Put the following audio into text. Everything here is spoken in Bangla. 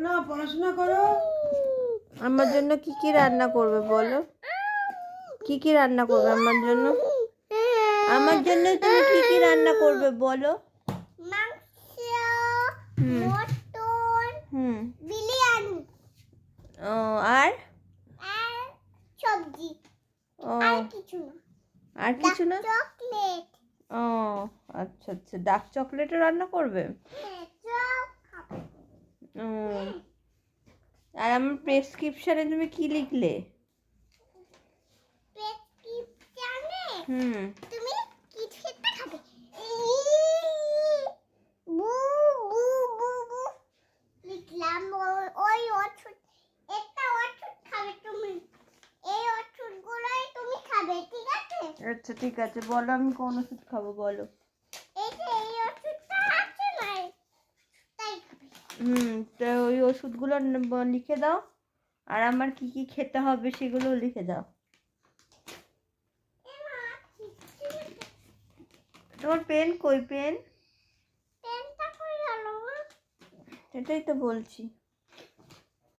না পড়াশোনা করো। আমার জন্য কি কি রান্না করবে বলো? কি কি রান্না করবে আমার জন্য? আমার জন্য তুমি কি কি রান্না করবে বলো? মাংস, হুম মটন, হুম বিরিয়ানি ও আর আর সবজি। ও আর কিছু না। আর কিছু না? চকলেট। ও আচ্ছা আচ্ছা, ডার্ক চকলেটও রান্না করবে? হ্যাঁ, চপ খাবো। ও আর আমার প্রেসক্রিপশনে তুমি কি লিখলে? প্রেসক্রিপশনে হুম তুমি কি খেতে খাবে? বু বু বু বু লিখলাম। ওই ওষুধ, একটা ওষুধ খাবে তুমি। এই ওষুধগুলোই তুমি খাবে, ঠিক আছে? আচ্ছা ঠিক আছে, বলো আমি কোন ওষুধ খাবো বলো। এই যে এই ওষুধটা আছে না, তাই খাবে। তো ওই ওষুধগুলো লিখে দাও, আর আমার কি কি খেতে হবে সেগুলো লিখে দাও। তোমার পেন কই? পেন? পেনটা কই গেল? এটাই তো বলছি।